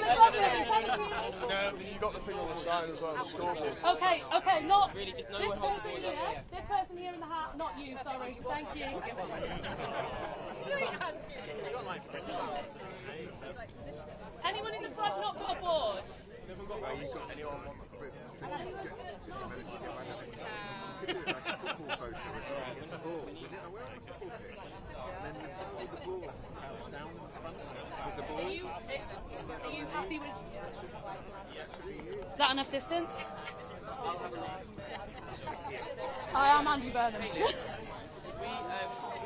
was lovely. Thank you. Yeah, you got the thing on the side as well, the scoreboard. Okay, not really just this person here. This person here in the hat, not you. Sorry. Thank you. Anyone in the front not got a board? Are you happy with? Is that enough distance? I am Andy Burnham.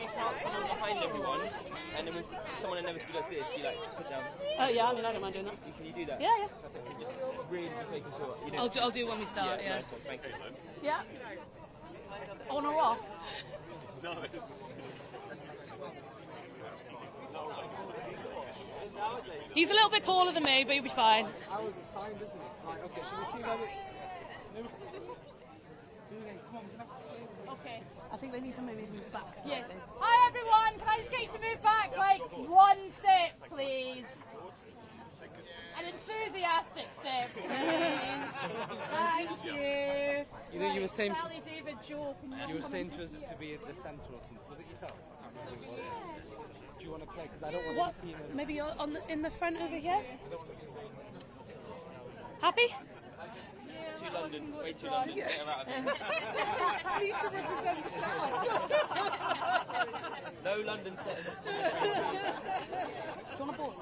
We start someone behind everyone, and then when someone never does this, be like, put down. Oh yeah, I mean I don't mind doing that. Can you do that? Yeah, yeah. Perfect. So just really just making sure. You don't I'll do when we start. Yeah. Nice one. Thank you. Yeah. On or off? No. He's a little bit taller than me, but he'll be fine. I was assigned, isn't it? Right, okay, should we see where we... Okay. I think they need to maybe move back. Yeah. Hi everyone, can I just get you to move back like one step, please? An enthusiastic step, please. Thank you. You know, you were saying... Sally David joke. You were saying to us to be at the centre or something. Was it yourself? I can't remember what it was. Do you want to play? Because I don't want What? to see him. Maybe in the front over here? Happy? Too London, way too London. Get her out of here. Need to represent No London set. Do you want a ball?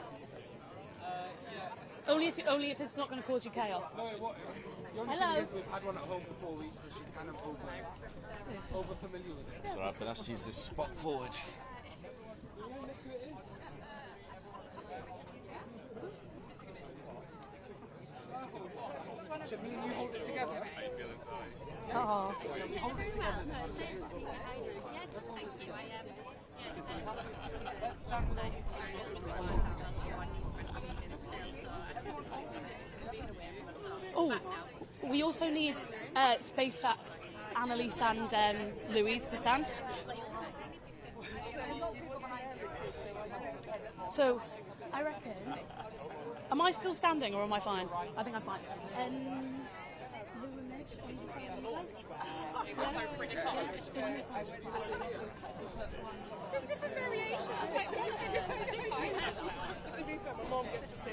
Only if it's not going to cause you chaos. No, what? The only Hello. thing is we've had one at home for 4 weeks, so she's kind of over familiar with it. So I've been asked to use this spot forward. Should me and you hold it together? Oh. Hold it together. Oh, we also need space for Annalise and Louise to stand. So, I reckon. Am I still standing or am I fine? I think I'm fine.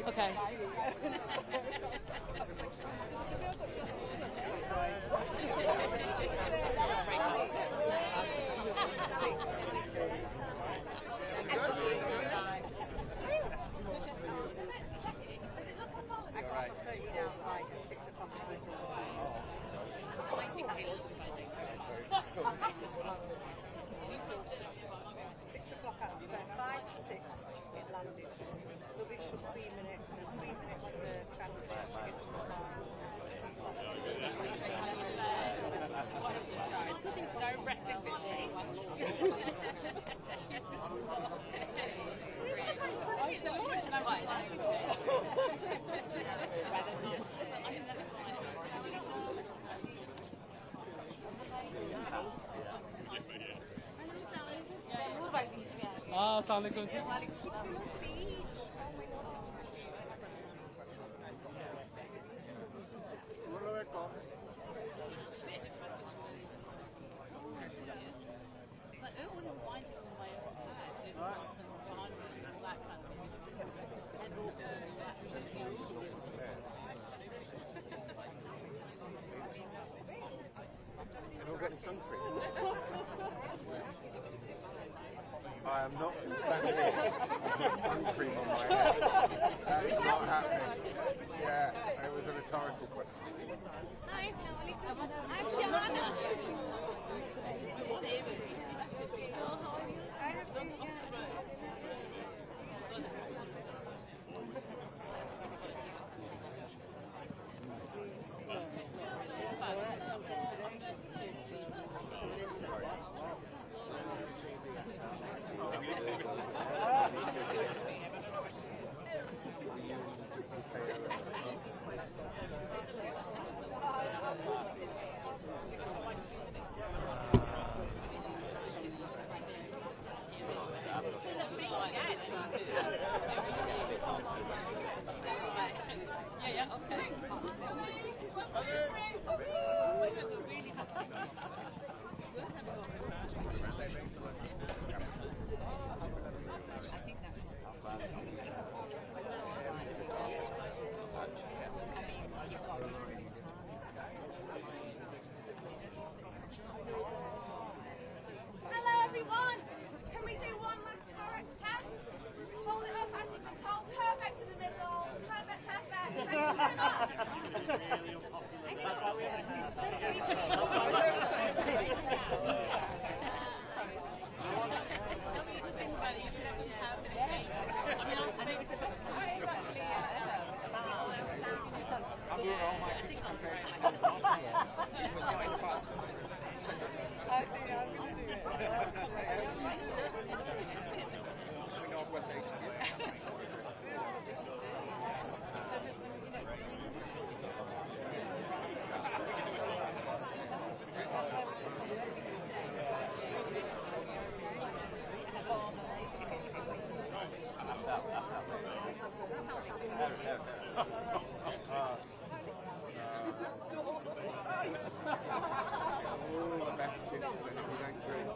Okay. Assalamualaikum. I am not standing with sun cream on my head. That is not happening. Yeah, it was a rhetorical question. Hi, Assalamualaikum. I'm Shahana. Hello everyone! Can we do one last correct test? Hold it up as you've been told. Perfect in the middle. Perfect, perfect. Thank you so much. Northwest HQ. The best gift then if you don't drink.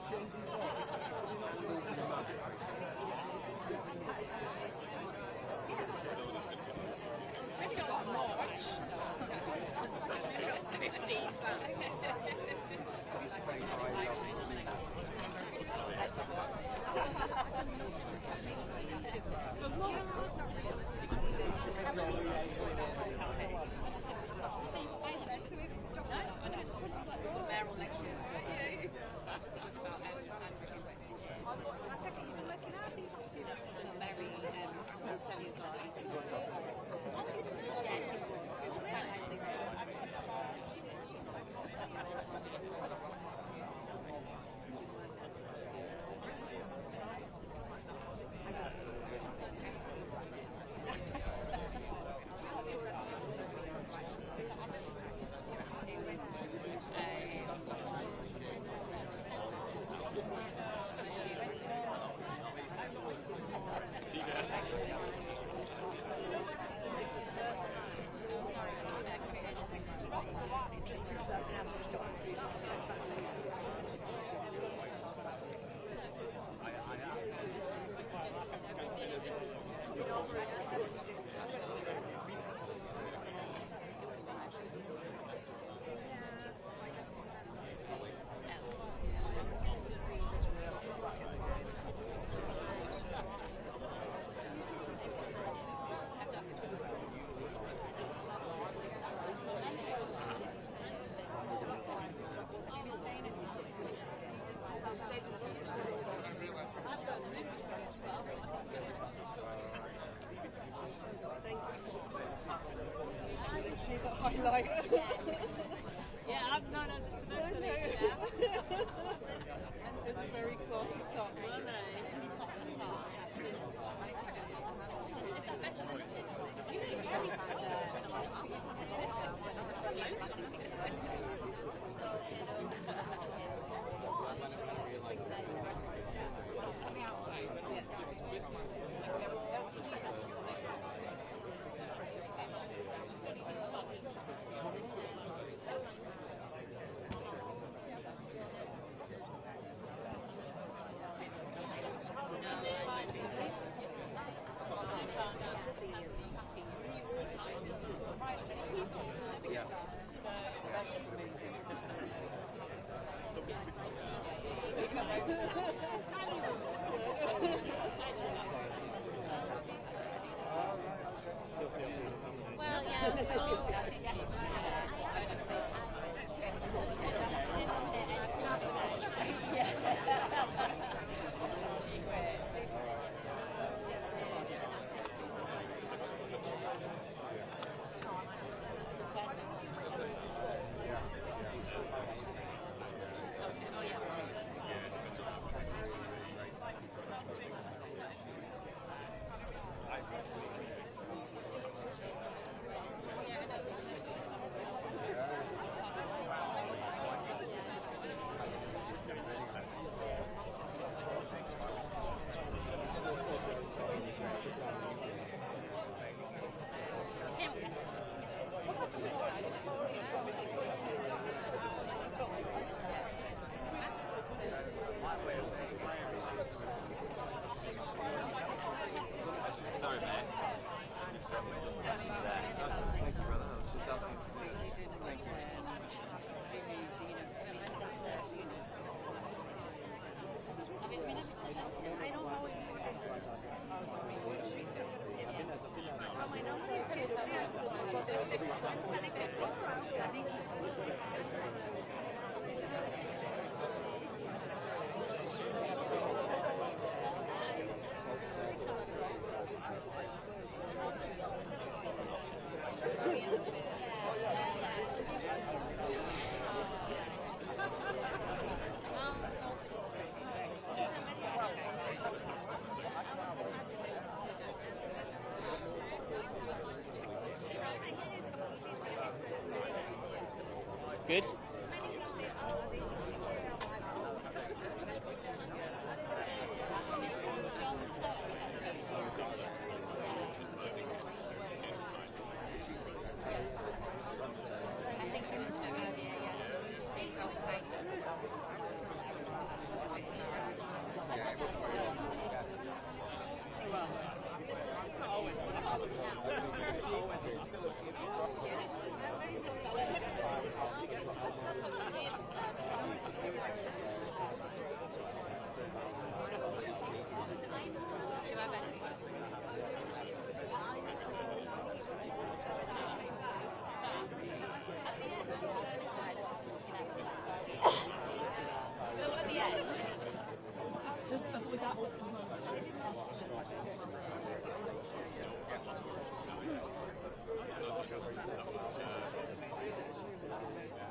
Highlight. Yeah, I've known her just about to leave It's very classy top. Well, yeah, I just think. Good.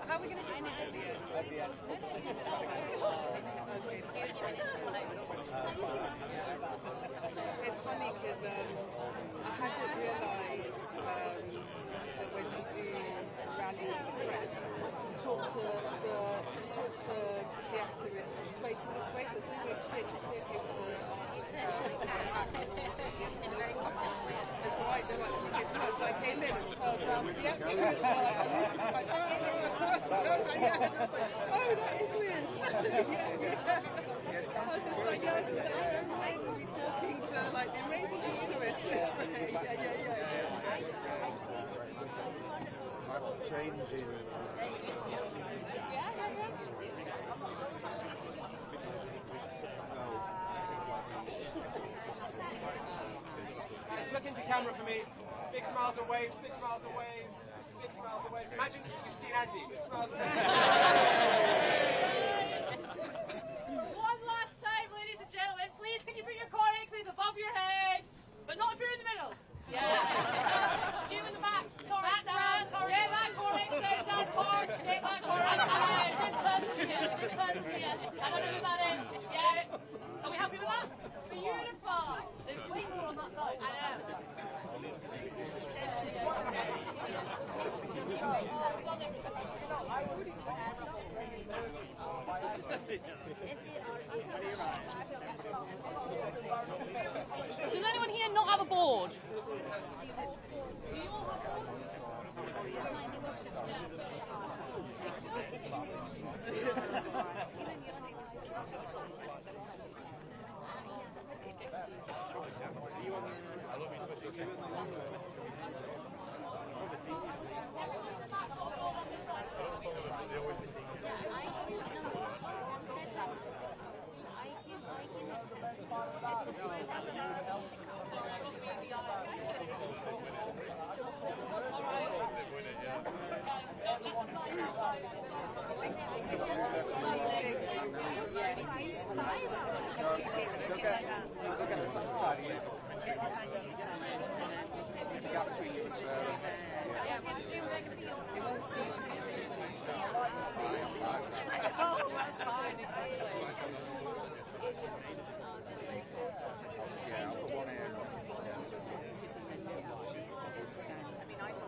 How are we going to do it? It's funny because I hadn't realised that when you do rally press, you talk to the activists facing the space. There's always shit to talking to It's right, they're like, it's not, so I came in and fell down with the activists. Oh, that is weird. I was just like, yeah, I will be talking to like the amazing activists this way. Yeah. I have to change in. Just look into camera for me. Big smiles and waves, big smiles and waves, big smiles and waves. Imagine you've seen Andy. Big smiles and waves. One last time, ladies and gentlemen, please can you put your connexes above your heads, but not if you're in the middle. Yeah. You in the back, Correx down. Get that Correx down, Correx. Get that Correx down. This person here. I don't know who that is. Yeah. Are we happy with that? Beautiful. There's way more on that side. I know. Does anyone here not have a board? Do you all have boards? Look at the side of you. Get the side of you. It's a gap between you. It won't see Oh, that's fine, exactly. Yeah, I'll put one here. I mean, I saw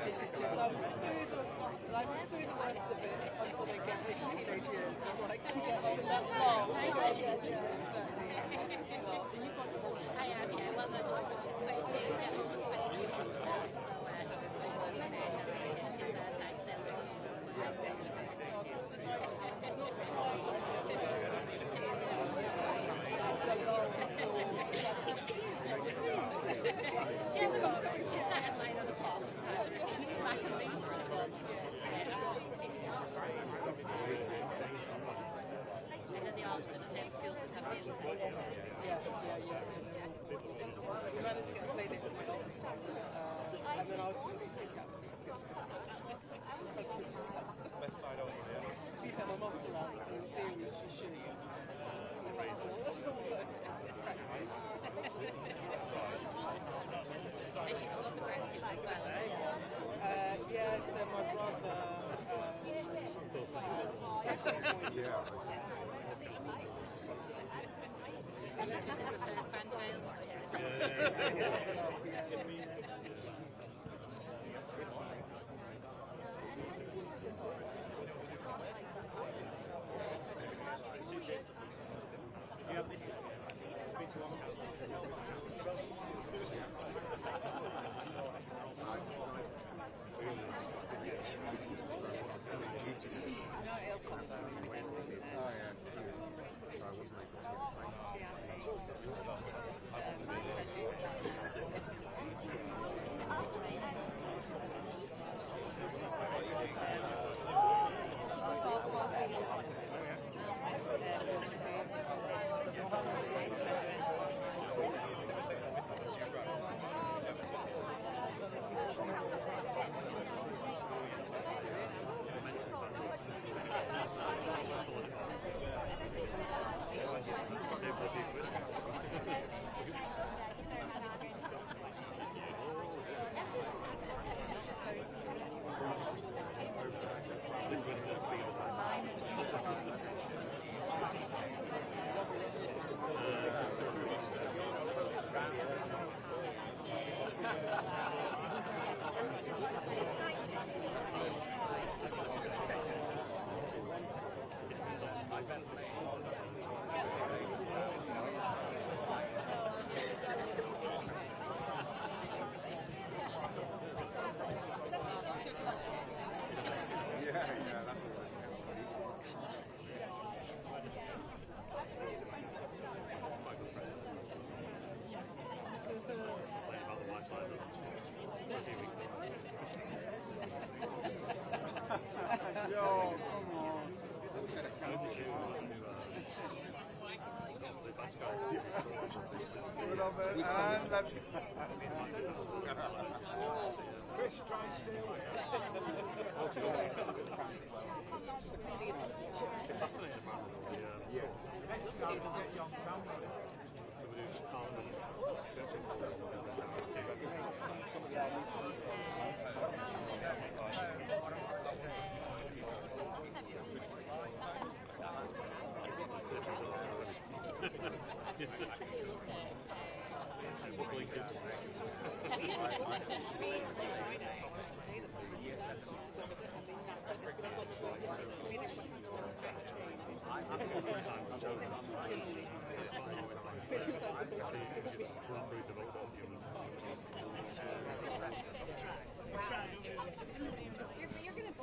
This is just I'm through the worst of it until they get into teenage years. I'm like, that's long. I am, yeah. Well, no, just wait till you get all the questions and stuff. She hasn't got she's sat in line on the floor sometimes and she's back and waiting for the bus. And then they all live in the same school as have the inside. We managed to get played it with my oldest child, and then I was supposed to pick up because my mom's around, so in theory she should. And she got lots of grandkids as well, right? Yes, and my brother. Yeah.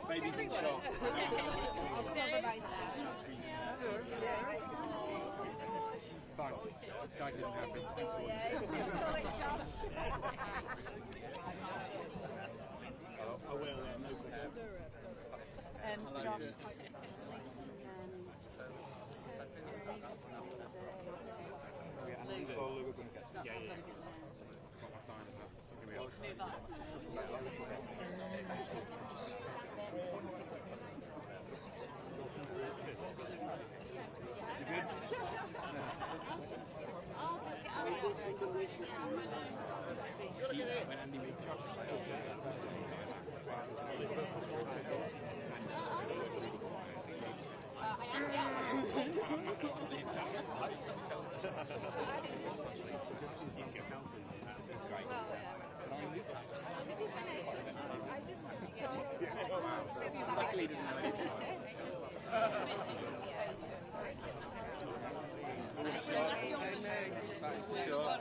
Babies in shock. Fine. Excited and happy. Thanks for watching. I will. Josh. When Andy made I just Clearly doesn't know anything. That's for sure.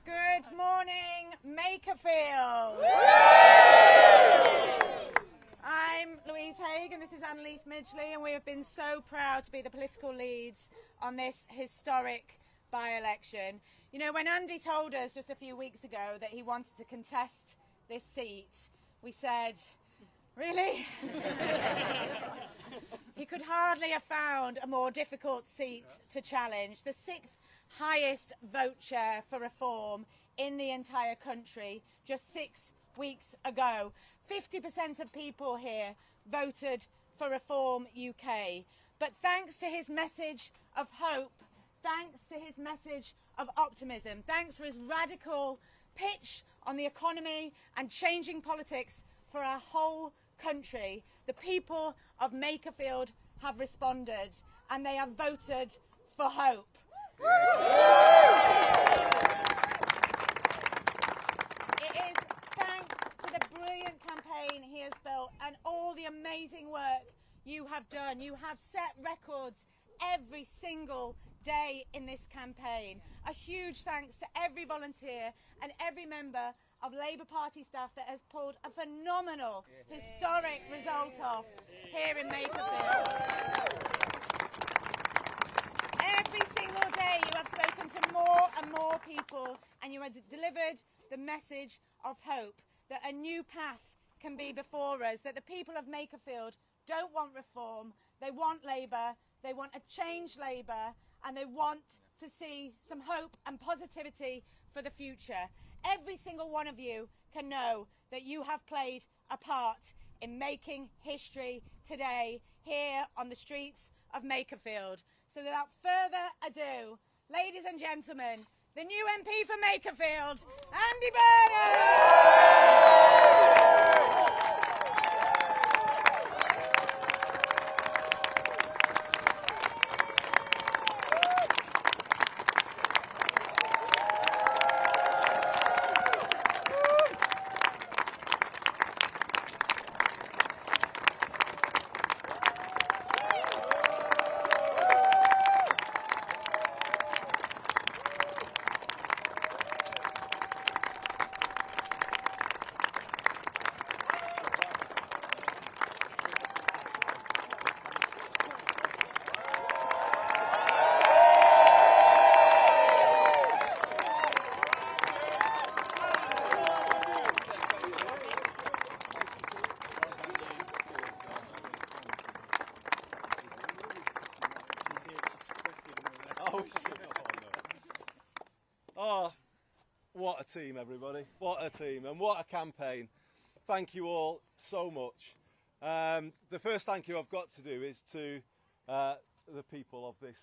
Good morning, Makerfield. I'm Louise Haig and this is Annalise Midgley, and we have been so proud to be the political leads on this historic by-election. You know, when Andy told us just a few weeks ago that he wanted to contest this seat, we said, really? He could hardly have found a more difficult seat to challenge. The 6th highest vote share for reform in the entire country just 6 weeks ago. 50% of people here voted for Reform UK. But thanks to his message of hope, thanks to his message of optimism, thanks for his radical pitch on the economy and changing politics for our whole country, the people of Makerfield have responded and they have voted for hope. It is thanks to the brilliant campaign he has built and all the amazing work you have done. You have set records every single day in this campaign. A huge thanks to every volunteer and every member of Labour Party staff that has pulled a phenomenal, historic result off here in Makerfield. Every single day you have spoken to more and more people, and you have delivered the message of hope that a new path can be before us, that the people of Makerfield don't want reform, they want Labour, they want a changed Labour, and they want to see some hope and positivity for the future. Every single one of you can know that you have played a part in making history today here on the streets of Makerfield. So without further ado, ladies and gentlemen, the new MP for Makerfield, Andy Burnham! Oh, what a team, everybody. What a team and what a campaign. Thank you all so much. The first thank you I've got to do is to the people of this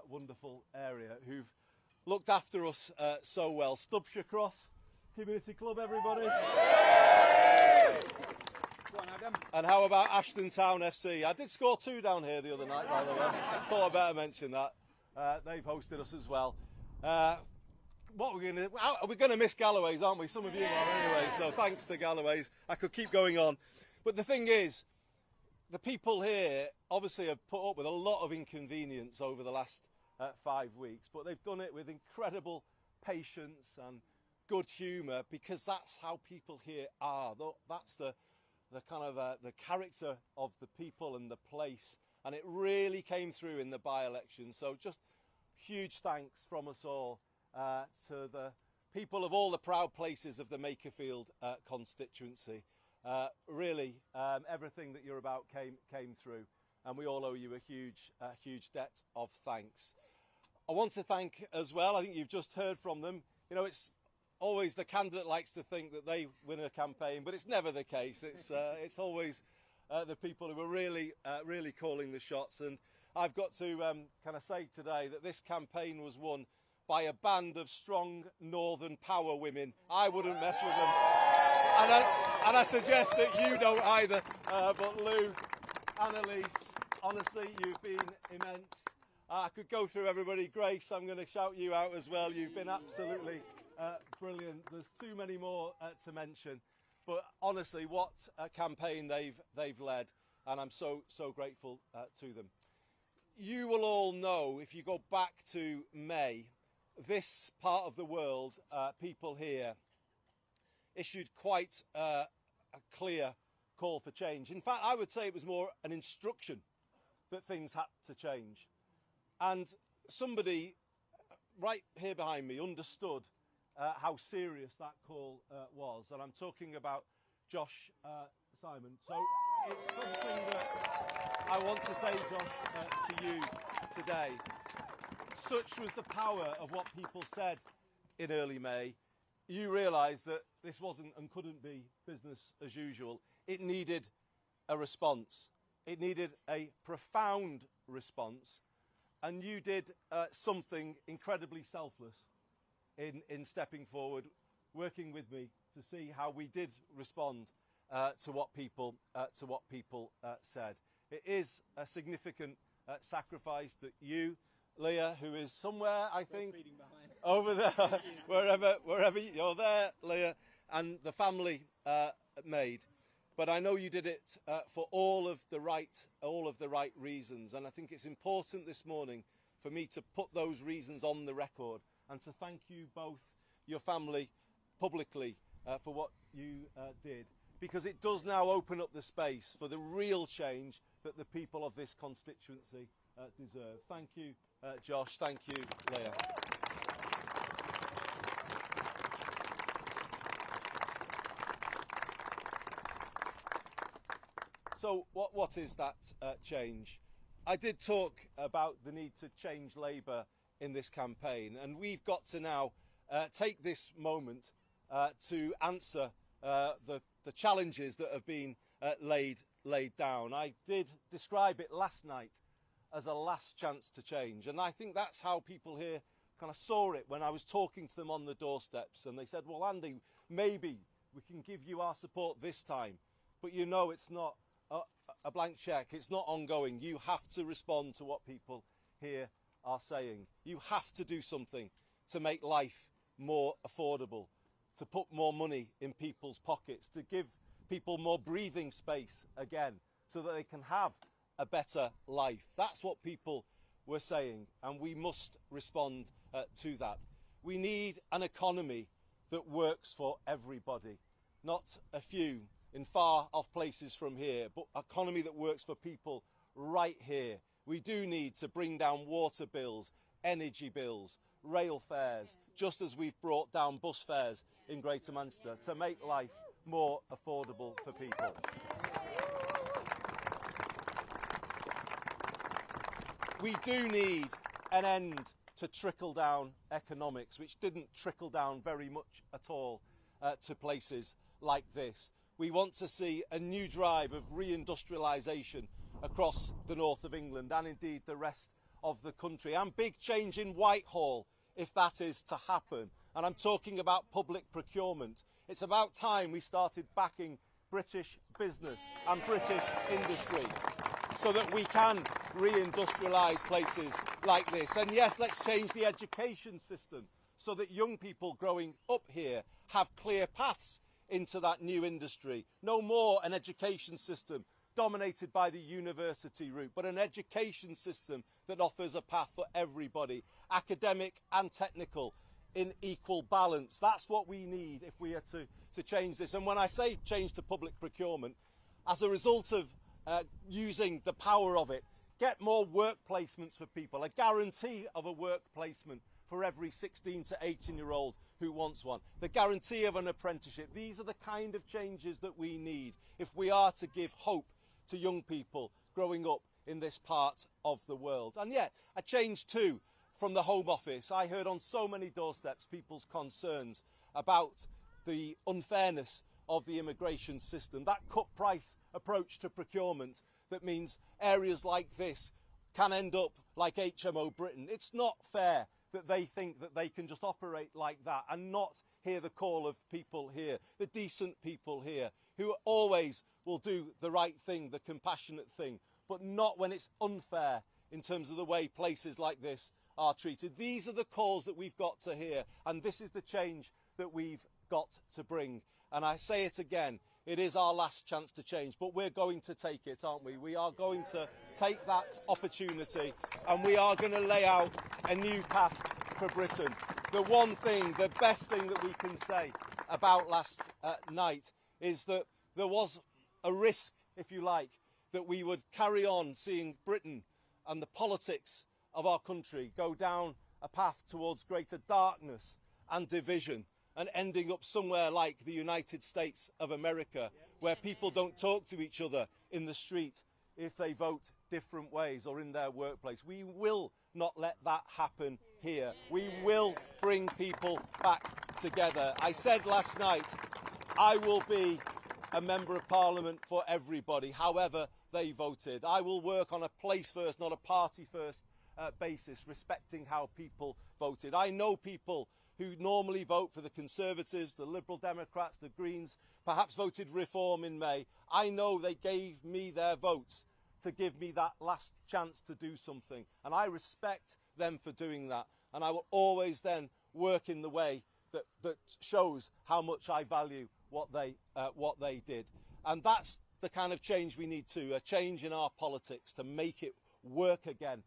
wonderful area who've looked after us so well. Stubshire Cross Community Club, everybody. And how about Ashton Town FC? I did score 2 down here the other night, by the way. Thought I'd better mention that. They've hosted us as well. What we're going to miss Galloway's, aren't we? Some of you are anyway, so thanks to Galloway's. I could keep going on. But the thing is, the people here obviously have put up with a lot of inconvenience over the last 5 weeks, but they've done it with incredible patience and good humour, because that's how people here are. That's the kind of the character of the people and the place, and it really came through in the by-election. So just huge thanks from us all to the people of all the proud places of the Makerfield constituency. Really, everything that you're about came through, and we all owe you a huge debt of thanks. I want to thank as well, I think you've just heard from them, you know, it's always the candidate likes to think that they win a campaign, but it's never the case. It's always the people who are really calling the shots. And I've got to kind of say today that this campaign was won by a band of strong Northern power women. I wouldn't mess with them. And I suggest that you don't either. But Lou, Annalise, honestly, you've been immense. I could go through everybody. Grace, I'm going to shout you out as well. You've been absolutely brilliant. There's too many more to mention. But honestly, what a campaign they've led. And I'm so grateful to them. You will all know, if you go back to May, this part of the world, people here, issued quite a clear call for change. In fact, I would say it was more an instruction that things had to change. And somebody right here behind me understood how serious that call was. And I'm talking about Josh Simon. So it's something that I want to say, Josh, to you today. Such was the power of what people said in early May. You realised that this wasn't and couldn't be business as usual. It needed a response. It needed a profound response. And you did something incredibly selfless in stepping forward, working with me to see how we did respond to what people said. It is a significant sacrifice that you, Leah, who is somewhere, I think, over there, wherever you're there, Leah, and the family made. But I know you did it for all of the right reasons, and I think it's important this morning for me to put those reasons on the record and to thank you both, your family, publicly for what you did, because it does now open up the space for the real change that the people of this constituency deserve. Thank you, Josh. Thank you, Leah. So what is that change? I did talk about the need to change Labour in this campaign, and we've got to now take this moment to answer the challenges that have been laid down. I did describe it last night as a last chance to change, and I think that's how people here kind of saw it when I was talking to them on the doorsteps, and they said, well, Andy, maybe we can give you our support this time, but you know it's not a blank check, it's not ongoing. You have to respond to what people here are saying. You have to do something to make life more affordable, to put more money in people's pockets, to give people more breathing space again so that they can have a better life. That's what people were saying, and we must respond to that. We need an economy that works for everybody, not a few in far off places from here, but an economy that works for people right here. We do need to bring down water bills, energy bills, rail fares, just as we've brought down bus fares in Greater Manchester, to make life more affordable for people. We do need an end to trickle-down economics, which didn't trickle down very much at all to places like this. We want to see a new drive of reindustrialisation across the north of England and indeed the rest of the country, and big change in Whitehall if that is to happen. And I'm talking about public procurement. It's about time we started backing British business and British industry so that we can reindustrialise places like this. And yes, let's change the education system so that young people growing up here have clear paths into that new industry. No more an education system dominated by the university route, but an education system that offers a path for everybody, academic and technical, in equal balance. That's what we need if we are to change this. And when I say change to public procurement, as a result of using the power of it, get more work placements for people, a guarantee of a work placement for every 16 to 18-year-old who wants one, the guarantee of an apprenticeship. These are the kind of changes that we need if we are to give hope to young people growing up in this part of the world. And yet, a change too from the Home Office. I heard on so many doorsteps people's concerns about the unfairness of the immigration system, that cut price approach to procurement that means areas like this can end up like HMO Britain. It's not fair that they think that they can just operate like that and not hear the call of people here, the decent people here, who always will do the right thing, the compassionate thing, but not when it's unfair in terms of the way places like this are treated. These are the calls that we've got to hear, and this is the change that we've got to bring. And I say it again, it is our last chance to change, but we're going to take it, aren't we? We are going to take that opportunity, and we are going to lay out a new path for Britain. The one thing, the best thing that we can say about last night is that there was a risk, if you like, that we would carry on seeing Britain and the politics of our country go down a path towards greater darkness and division, and ending up somewhere like the United States of America, where people don't talk to each other in the street if they vote different ways or in their workplace. We will not let that happen here. We will bring people back together. I said last night, I will be a member of Parliament for everybody, however they voted. I will work on a place first, not a party first basis, respecting how people voted. I know people who normally vote for the Conservatives, the Liberal Democrats, the Greens, perhaps voted Reform in May. I know they gave me their votes to give me that last chance to do something, and I respect them for doing that, and I will always then work in the way that shows how much I value what they did. And that's the kind of change we need to, a change in our politics to make it work again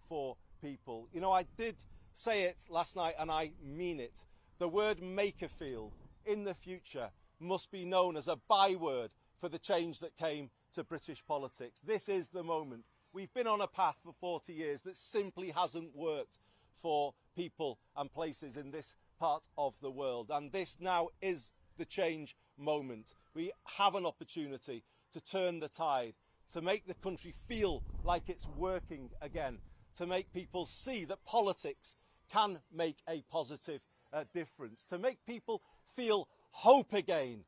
for people. You know, I did say it last night and I mean it. The word Makerfield in the future must be known as a byword for the change that came to British politics. This is the moment. We've been on a path for 40 years that simply hasn't worked for people and places in this part of the world. And this now is the change moment. We have an opportunity to turn the tide, to make the country feel like it's working again, to make people see that politics can make a positive difference, to make people feel hope again.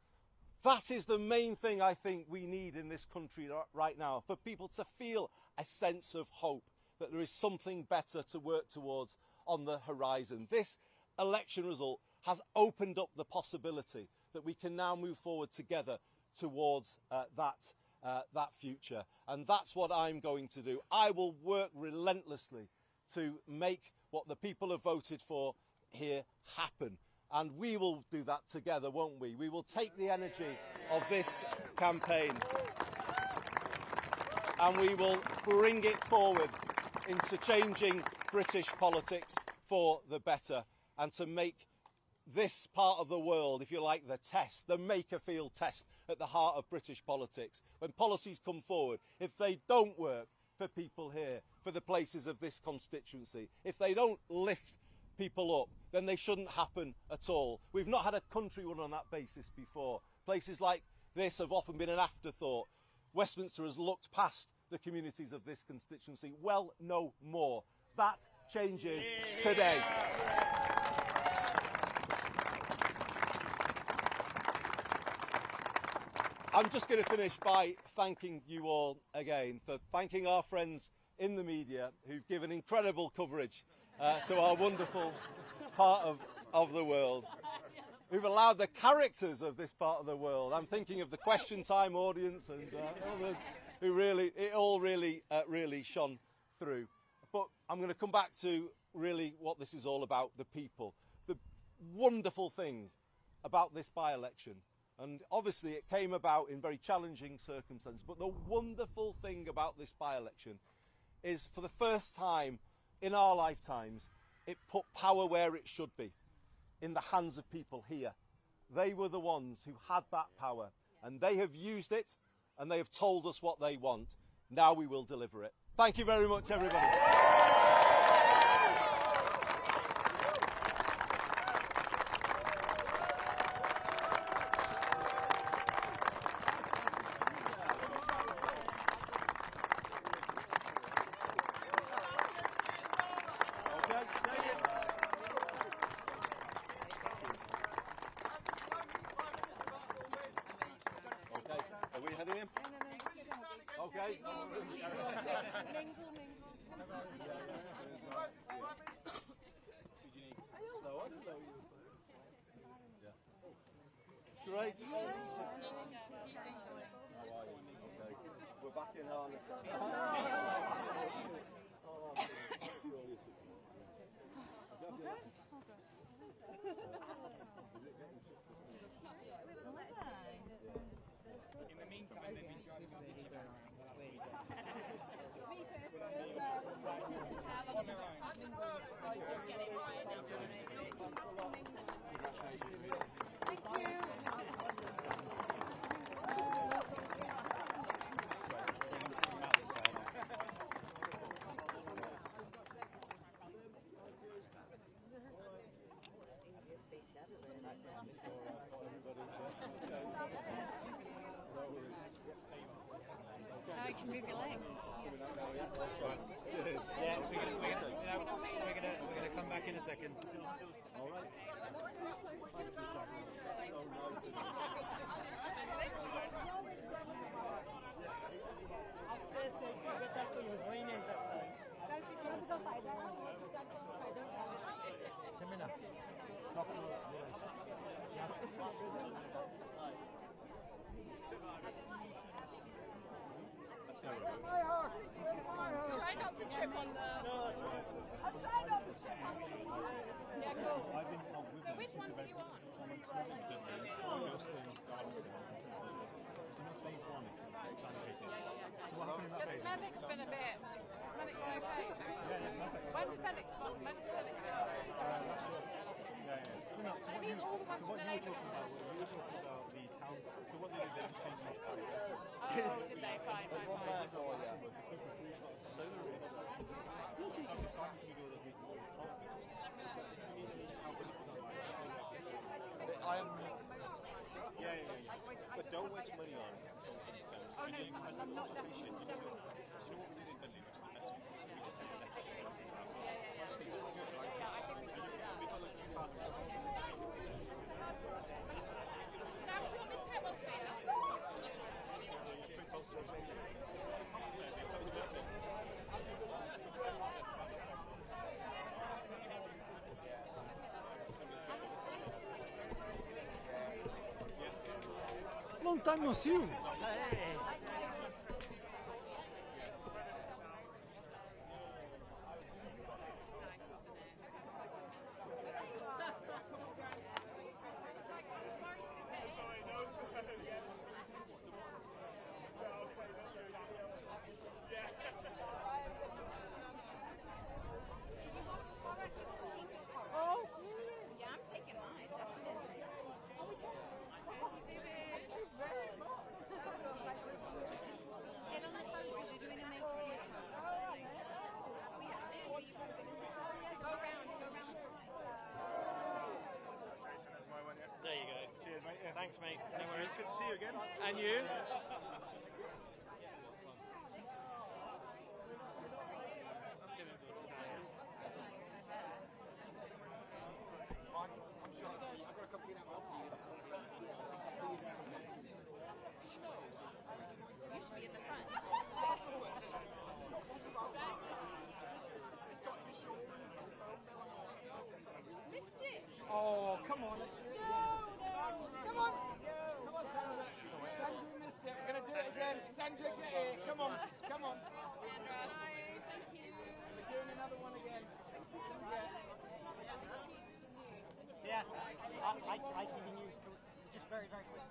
That is the main thing I think we need in this country right now, for people to feel a sense of hope, that there is something better to work towards on the horizon. This election result has opened up the possibility that we can now move forward together towards that future. And that's what I'm going to do. I will work relentlessly to make what the people have voted for here happen. And we will do that together, won't we? We will take the energy of this campaign and we will bring it forward into changing British politics for the better, and to make this part of the world, if you like, the test, the Makerfield test at the heart of British politics. When policies come forward, if they don't work for people here, for the places of this constituency, if they don't lift people up, then they shouldn't happen at all. We've not had a country run on that basis before. Places like this have often been an afterthought. Westminster has looked past the communities of this constituency. Well, no more. That changes today. I'm just going to finish by thanking you all again, for thanking our friends in the media who've given incredible coverage to our wonderful part of the world, who've allowed the characters of this part of the world. I'm thinking of the Question Time audience and others who really, it all really shone through. But I'm going to come back to really what this is all about, the people. The wonderful thing about this by-election, and obviously it came about in very challenging circumstances, but the wonderful thing about this by-election is, for the first time in our lifetimes, it put power where it should be, in the hands of people here. They were the ones who had that power, and they have used it, and they have told us what they want. Now we will deliver it. Thank you very much, everybody. Great. How are you? Okay. We're back in harness. In the meantime, they've been trying to get this down. Now you can move your legs. Cheers. Yeah, we're gonna come back in a second. All right. Try not to trip on the... I'm trying not to trip on the... Yeah, cool. So which ones are you on? The Smethwick's been a bit... Smethwick been okay so far? When did Felix start? When did Felix start? I mean, all the ones from the Labour government. You were talking about the town. So what they did, they just changed the town. Oh, did they? Fine, fine, fine. But don't waste money on consultants. Oh no, I'm not definitely. You know what we did in Dudley? We just sent a letter. Yeah, I think we should do that. Now, do you want me to get one for you? Long time no see you. Oh, yeah, I'm taking mine, definitely. Oh, we can. Get on the phone because you're doing a Makerfield. Go round. There you go. Cheers, mate. Yeah. Thanks, mate. No worries. Good to see you again. And you? You should be in the front. Missed it. Oh, come on. No. Come on. Come on, Sandra. Sandra missed it. We're going to do it again. Sandra, get here. Come on. Sandra, hi. Thank you. We're doing another one again. Yeah, ITV News, just very, very quickly.